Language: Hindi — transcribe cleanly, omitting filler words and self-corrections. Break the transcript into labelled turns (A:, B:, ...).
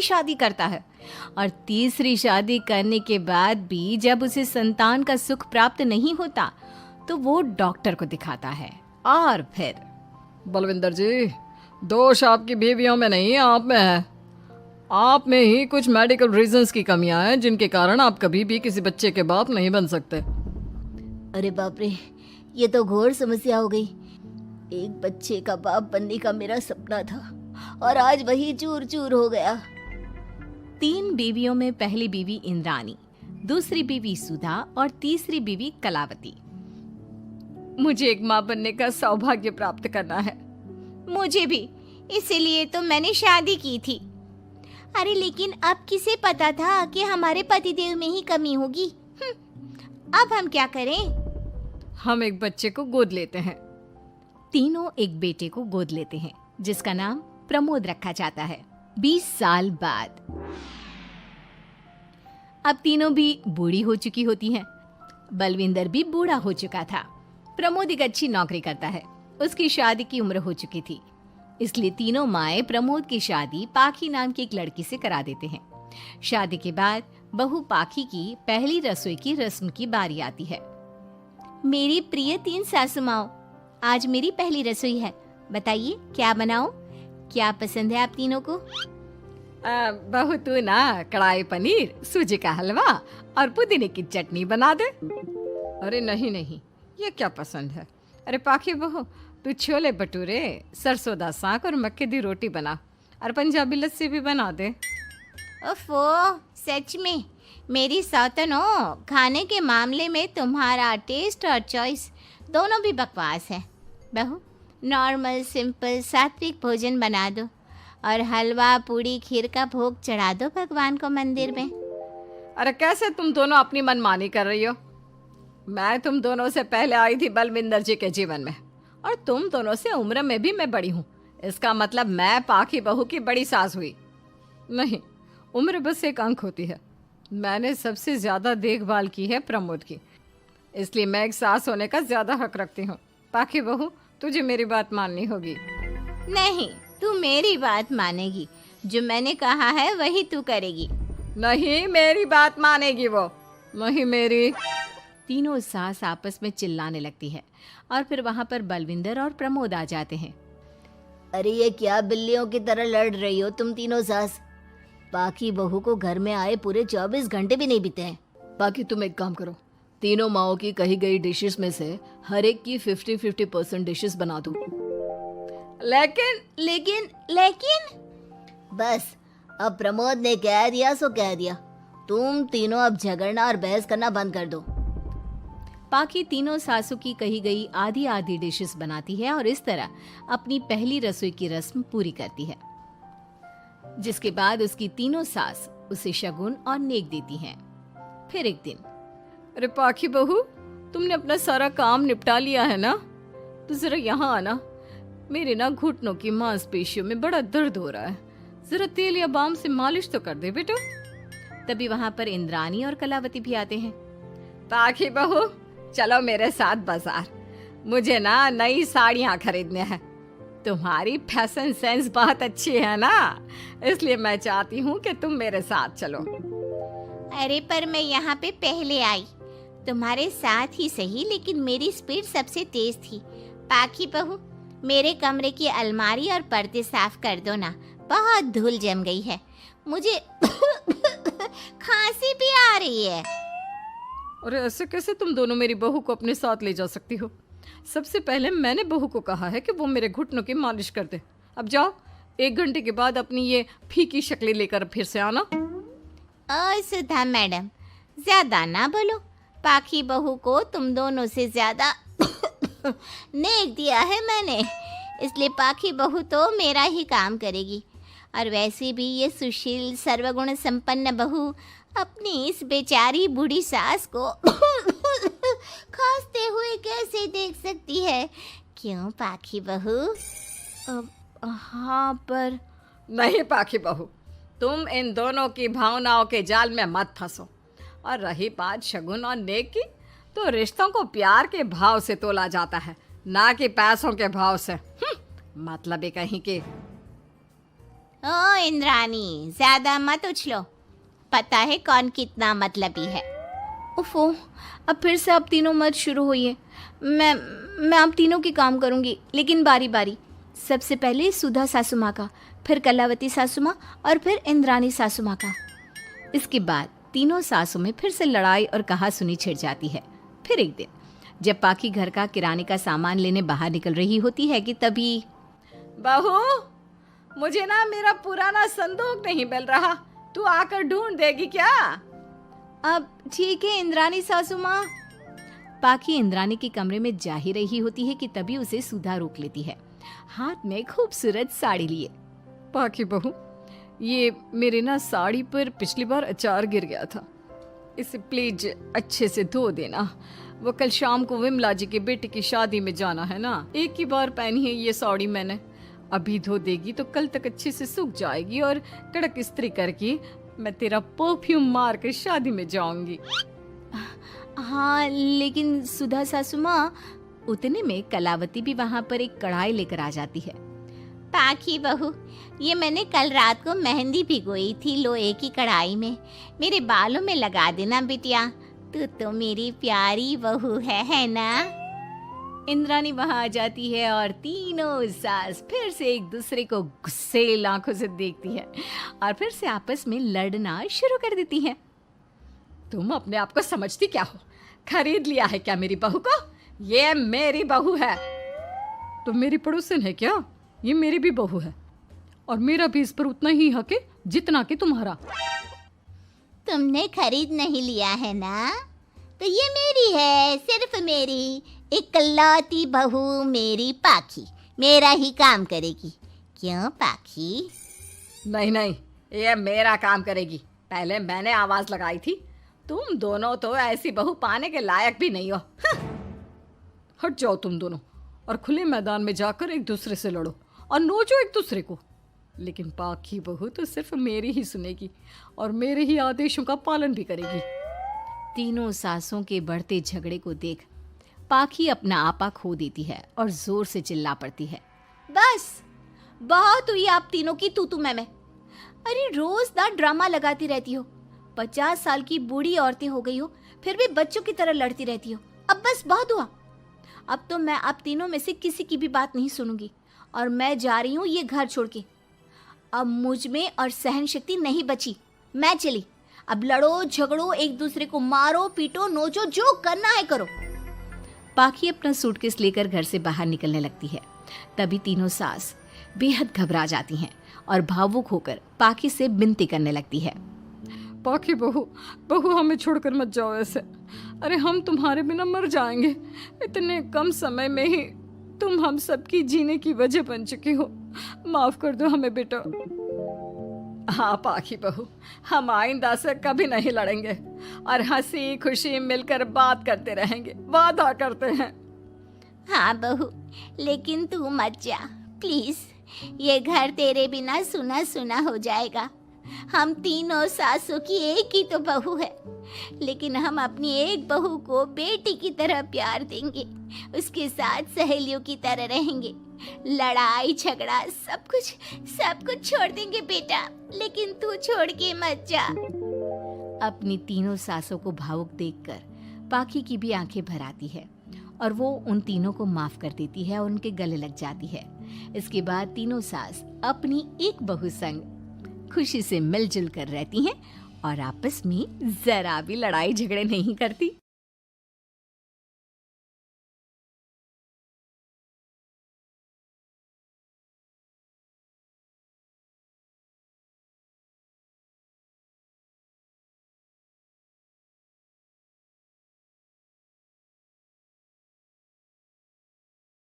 A: शादी करता है और तीसरी शादी करने के बाद भी जब उसे संतान का सुख प्राप्त नहीं होता तो वो डॉक्टर को दिखाता है और फिर
B: बलविंदर जी, दोष आपकी बीवियों में नहीं, आप में है। आप में ही कुछ मेडिकल रीजंस की कमियां हैं जिनके कारण आप कभी भी किसी बच्चे के बाप नहीं बन सकते।
C: अरे बाप रे, ये तो घोर समस्या हो गई। एक बच्चे का बाप बनने का मेरा सपना था और आज वही चूर चूर हो गया।
A: 3 बीवियों में पहली बीवी इंद्राणी, दूसरी बीवी सुधा और तीसरी बीवी कलावती। मुझे एक माँ बनने का सौभाग्य प्राप्त करना है।
C: मुझे भी, इसीलिए तो मैंने शादी की थी। अरे लेकिन अब किसे पता था कि हमारे पतिदेव में ही कमी होगी। अब हम क्या करें?
A: हम एक बच्चे को गोद लेते हैं। तीनों एक बेटे को गोद लेते हैं जिसका नाम प्रमोद रखा जाता है। 20 साल बाद अब तीनों भी बूढ़ी हो चुकी होती हैं। बलविंदर भी बूढ़ा हो चुका था। प्रमोद एक अच्छी नौकरी करता है। उसकी शादी की उम्र हो चुकी थी, इसलिए तीनों माएं प्रमोद की शादी पाखी नाम की एक लड़की से करा देते हैं। शादी के बाद बहू पाखी की पहली रसोई की रस्म की बारी आती है।
C: मेरी प्रिय 3 सासू माओ, आज मेरी पहली रसोई है। बताइए क्या बनाऊं? क्या पसंद है आप तीनों को?
A: बहू तू ना कढ़ाई पनीर, सूजी का हलवा और पुदीने की चटनी बना दे।
B: अरे नहीं नहीं, ये क्या पसंद है? अरे पाखी बहू, तू छोले भटूरे, सरसों दा साग और मक्के दी रोटी बना और पंजाबी लस्सी भी बना दे।
C: ओफो, सच में मेरी सौतन हो, खाने के मामले में तुम्हारा टेस्ट और चॉइस दोनों भी बकवास है। बहू, नॉर्मल सिंपल सात्विक भोजन बना दो और हलवा पूड़ी खीर का भोग चढ़ा दो भगवान को मंदिर में।
B: अरे कैसे तुम दोनों अपनी मनमानी कर रही हो? मैं तुम दोनों से पहले आई थी बलविंदर जी के जीवन में और तुम दोनों से उम्र में भी मैं बड़ी हूँ। इसका मतलब मैं पाखी बहू की बड़ी सास हुई? नहीं, उम्र बस एक अंक होती है। मैंने सबसे ज़्यादा देखभाल की है प्रमोद की, इसलिए मैं एक सास होने का ज़्यादा हक रखती हूँ। पाखी बहू, तुझे मेरी बात माननी होगी।
C: नहीं, तू मेरी बात मानेगी। जो मैंने कहा है वही तू करेगी।
B: नहीं, मेरी बात मानेगी वो। नहीं मेरी।
A: तीनों सास आपस में चिल्लाने लगती है और फिर वहां पर बलविंदर और प्रमोद आ जाते हैं।
C: अरे ये क्या बिल्लियों की तरह लड़ रही हो तुम तीनों सास? पाखी बहू को घर में आए पूरे 24 घंटे भी नहीं बीते हैं।
B: बाकी तुम एक काम करो, तीनों माओं की कही गई डिशेस में से हर एक की 50-50% डिशेस बना दो।
C: लेकिन लेकिन लेकिन बस, अब प्रमोद ने कह दिया सो कह दिया। तुम तीनों अब झगड़ना और बहस करना बंद कर दो।
A: पाखी तीनों सासू की कही गई आधी आधी डिशेस बनाती है और इस तरह अपनी पहली रसोई की रस्म पूरी करती है, जिसके बाद उसकी तीनों सास उसे शगुन और नेक देती हैं। फिर एक दिन,
B: अरे पाखी बहू, तुमने अपना सारा काम निपटा लिया है ना? तो जरा यहाँ आना। मेरे ना घुटनों की मांसपेशियों में बड़ा दर्द हो रहा है। जरा तेल या बाम से मालिश तो कर दे बेटा।
A: तभी वहां पर इंद्राणी और कलावती भी आते हैं।
B: पाखी बहू, चलो मेरे साथ बाजार। मुझे ना नई साड़ियाँ खरीदने हैं। तुम्हारी फैशन सेंस बहुत अच्छी है ना, इसलिए मैं चाहती हूँ कि तुम मेरे साथ चलो।
C: अरे पर मैं यहाँ पे पहले आई, तुम्हारे साथ ही सही, लेकिन मेरी स्पीड सबसे तेज थी। पाखी बहू, मेरे कमरे की अलमारी और पर्दे साफ कर दो ना, बहुत धूल जम गई है। मुझे खांसी भी आ रही है।
B: अरे ऐसे कैसे तुम दोनों मेरी बहू को अपने साथ ले जा सकती हो? सबसे पहले मैंने बहू को कहा है कि वो मेरे घुटनों की मालिश कर दे। अब जाओ, 1 घंटे के बाद अपनी ये फीकी शक्लें लेकर फिर से आना।
C: सुधा मैडम, ज्यादा ना बोलो। पाखी बहू को तुम दोनों से ज्यादा नेक दिया है मैंने, इसलिए पाखी बहू तो मेरा ही काम करेगी। और वैसे भी ये सुशील सर्वगुण संपन्न बहू अपनी इस बेचारी बूढ़ी सास को खांसते हुए कैसे देख सकती है? क्यों पाखी बहू?
A: हाँ, पर
B: नहीं पाखी बहू, तुम इन दोनों की भावनाओं के जाल में मत फंसो। और रही बात शगुन और नेक की, तो रिश्तों को प्यार के भाव से तोला जाता है, ना कि पैसों के भाव से। मतलब ही कहीं के।
C: ओ इंद्रानी, ज्यादा मत उछलो, पता है कौन कितना मतलबी है।
A: उफो, अब फिर से आप तीनों मत शुरू होइए। मैं आप तीनों की काम करूंगी, लेकिन बारी बारी। सबसे पहले सुधा सासू माँ का, फिर कलावती सासू माँ और फिर इंद्रानी सासू माँ का। इसके बाद तीनों सासू में फिर से लड़ाई और कहासुनी छिड़ जाती है। फिर एक दिन जब पाखी घर का किराने का सामान लेने बाहर निकल रही होती है कि तभी
B: बहू, मुझे ना मेरा पुराना संदूक नहीं मिल रहा, तू आकर ढूंढ देगी क्या?
A: अब ठीक है इंद्रानी सासू माँ। पाखी इंद्रानी के कमरे में जा ही रही होती है कि तभी उसे सुधा रोक लेती है, हाथ में खूबसूरत साड़ी लिए।
B: पाखी बहू, ये मेरे ना साड़ी पर पिछली बार अचार गिर गया था, इसे प्लीज अच्छे से धो देना। वो कल शाम को विमला जी के बेटे की शादी में जाना है ना, एक ही बार पहनी है ये साड़ी मैंने। अभी धो देगी तो कल तक अच्छे से सूख जाएगी और कड़क इस्त्री करके मैं तेरा परफ्यूम मार कर शादी में जाऊंगी।
A: हाँ, लेकिन सुधा सासू माँ। उतने में कलावती भी वहाँ पर एक कढ़ाई लेकर आ जाती है।
C: पाखी बहू, ये मैंने कल रात को मेहंदी भिगोई थी लोहे की कढ़ाई में, मेरे बालों में लगा देना बिटिया, तू तो मेरी प्यारी बहू है ना?
A: इंद्रानी वहाँ आ जाती है और तीनों सास फिर से एक दूसरे को गुस्सेल आंखों से देखती है और फिर से आपस में लड़ना शुरू कर देती हैं।
B: तुम अपने आप को समझती क्या हो? खरीद लिया है क्या मेरी बहू को? ये मेरी बहू है। तुम मेरी पड़ोसन है क्या? ये मेरी भी बहू है और मेरा भी इस पर उतना ही हक है जितना कि तुम्हारा।
C: तुमने खरीद नहीं लिया है ना, तो ये मेरी है, सिर्फ मेरी, इकलौती बहू मेरी पाखी, मेरा ही काम करेगी। क्यों पाखी?
B: नहीं नहीं, ये मेरा काम करेगी। पहले मैंने आवाज लगाई थी। तुम दोनों तो ऐसी बहू पाने के लायक भी नहीं हो। हट जाओ तुम दोनों और खुले मैदान में जाकर एक दूसरे से लड़ो और नोचो एक दूसरे को। लेकिन पाखी बहू तो सिर्फ मेरी ही सुनेगी और मेरे ही आदेशों का पालन भी करेगी।
A: तीनों सासों के बढ़ते झगड़े को देख पाखी अपना आपा खो देती है और जोर से चिल्ला पड़ती है। बस बहुत हुई आप तीनों की तू मैं। अरे रोज ना ड्रामा लगाती रहती हो, 50 साल की बूढ़ी औरतें हो गई हो, फिर भी बच्चों की तरह लड़ती रहती हो। अब बस बहुत हुआ। अब तो मैं आप तीनों में से किसी की भी बात नहीं सुनूंगी और मैं जा रही हूँ ये घर छोड़ के। अब मुझ में और सहन शक्ति नहीं बची, मैं चली। अब लड़ो झगड़ो, एक दूसरे को मारो पीटो नोचो, जो करना है करो। पाखी अपना सूटकेस लेकर घर से बाहर निकलने लगती है। तभी तीनों सास बेहद घबरा जाती हैं और भावुक होकर पाखी से विनती करने लगती है।
B: पाखी बहू, हमें छोड़कर मत जाओ ऐसे। अरे हम तुम्हारे बिना मर जाएंगे। इतने कम समय में ही तुम हम सबकी जीने की वजह बन चुकी हो। माफ कर दो हमें बेटा। हाँ पाखी बहू, हम आइंदा से कभी नहीं लड़ेंगे और हंसी खुशी मिलकर बात करते रहेंगे, वादा करते हैं।
C: हाँ बहू, लेकिन तू मत जा प्लीज, ये घर तेरे बिना सुना सुना हो जाएगा। हम तीनों सासों की एक ही तो बहू है, लेकिन हम अपनी एक बहू को बेटी की तरह प्यार देंगे, उसके साथ सहेलियों की तरह रहेंगे। लड़ाई झगड़ा सब कुछ छोड़ देंगे बेटा, लेकिन तू छोड़ के मत जा।
A: अपनी तीनों सासों को भावुक देखकर पाखी की भी आंखें भर आती है और वो उन तीनों को माफ कर देती है और उनके गले लग जाती है। इसके बाद तीनों सास अपनी एक बहू संग खुशी से मिलजुल कर रहती हैं और आपस में जरा भी लड़ाई झगड़े नहीं करती।